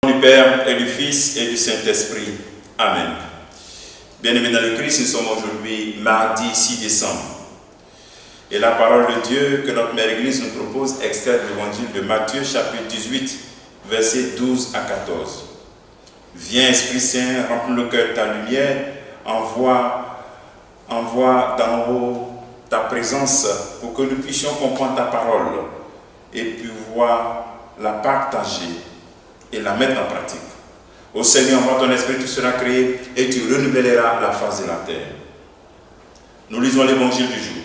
Du Père et du Fils et du Saint-Esprit. Amen. Bien-aimés dans le Christ, nous sommes aujourd'hui mardi 6 décembre. Et la parole de Dieu que notre Mère Église nous propose extrait de l'évangile de Matthieu, chapitre 18, versets 12 à 14. Viens, Esprit Saint, remplis le cœur de ta lumière, envoie d'en haut ta présence pour que nous puissions comprendre ta parole et pouvoir la partager et la mettre en pratique. Ô Seigneur, envoie ton esprit, tout sera créé et tu renouvelleras la face de la terre. Nous lisons l'évangile du jour.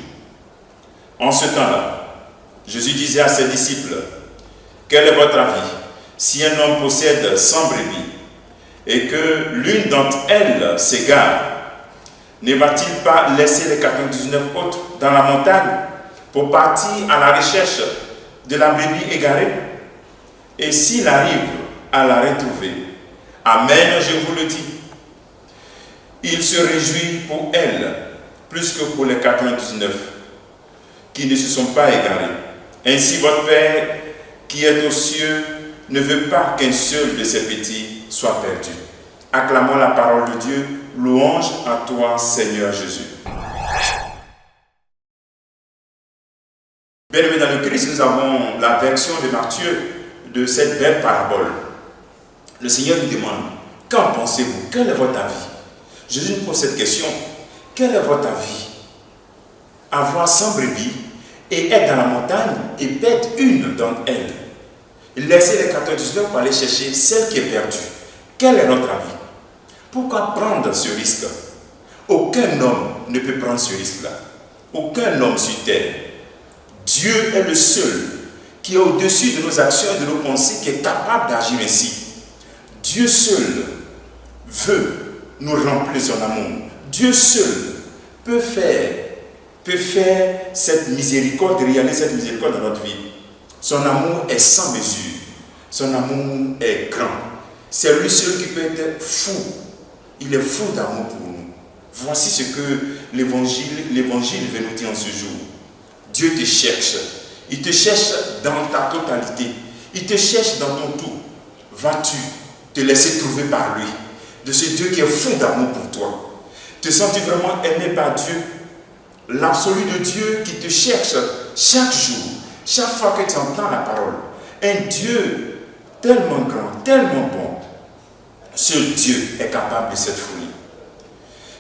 En ce temps-là, Jésus disait à ses disciples, quel est votre avis si un homme possède 100 brebis et que l'une d'entre elles s'égare, ne va-t-il pas laisser les 99 autres dans la montagne pour partir à la recherche de la brebis égarée? Et s'il arrive à la retrouver, amen, je vous le dis, il se réjouit pour elle plus que pour les 99 qui ne se sont pas égarés. Ainsi votre Père qui est aux cieux ne veut pas qu'un seul de ses petits soit perdu. Acclamons la parole de Dieu. Louange à toi, Seigneur Jésus. Bien-aimés dans le Christ, nous avons la version de Matthieu de cette belle parabole. Le Seigneur nous demande, qu'en pensez-vous? Quel est votre avis? Jésus nous pose cette question. Quel est votre avis? Avoir 100 brebis et être dans la montagne et perdre une d'entre elles. Laisser les 99 pour aller chercher celle qui est perdue. Quel est notre avis? Pourquoi prendre ce risque? Aucun homme ne peut prendre ce risque-là. Aucun homme sur terre. Dieu est le seul qui est au-dessus de nos actions et de nos pensées, qui est capable d'agir ainsi. Dieu seul veut nous remplir de son amour. Dieu seul peut faire cette miséricorde, réaliser cette miséricorde dans notre vie. Son amour est sans mesure. Son amour est grand. C'est lui seul qui peut être fou. Il est fou d'amour pour nous. Voici ce que l'évangile veut nous dire en ce jour. Dieu te cherche. Il te cherche dans ta totalité. Il te cherche dans ton tout. Vas-tu te laisser trouver par lui, de ce Dieu qui est fou d'amour pour toi? Te sens-tu vraiment aimé par Dieu? L'absolu de Dieu qui te cherche chaque jour, chaque fois que tu entends la parole. Un Dieu tellement grand, tellement bon. Ce Dieu est capable de cette folie.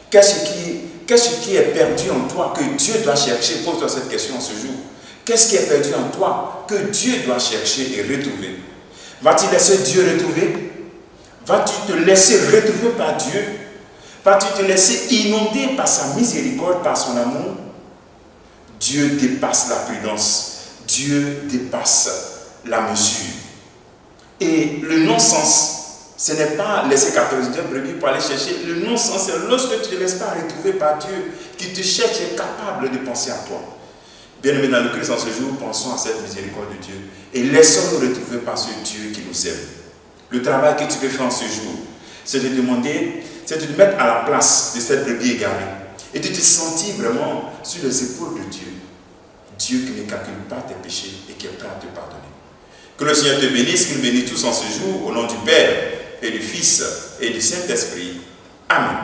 Qu'est-ce qui est perdu en toi que Dieu doit chercher? Pose-toi cette question ce jour. Qu'est-ce qui est perdu en toi que Dieu doit chercher et retrouver? Vas-tu laisser Dieu retrouver? Vas-tu te laisser retrouver par Dieu? Vas-tu te laisser inonder par sa miséricorde, par son amour? Dieu dépasse la prudence. Dieu dépasse la mesure. Et le non-sens, ce n'est pas laisser 99 brebis pour aller chercher. Le non-sens, c'est lorsque tu ne te laisses pas retrouver par Dieu, qui te cherche et est capable de penser à toi. Bien-aimés dans le Christ, en ce jour, pensons à cette miséricorde de Dieu et laissons-nous retrouver par ce Dieu qui nous aime. Le travail que tu peux faire en ce jour, c'est de demander, c'est de te mettre à la place de cette brebis égarée et de te sentir vraiment sur les épaules de Dieu. Dieu qui ne calcule pas tes péchés et qui est prêt à te pardonner. Que le Seigneur te bénisse, qu'il nous bénisse tous en ce jour, au nom du Père et du Fils et du Saint-Esprit. Amen.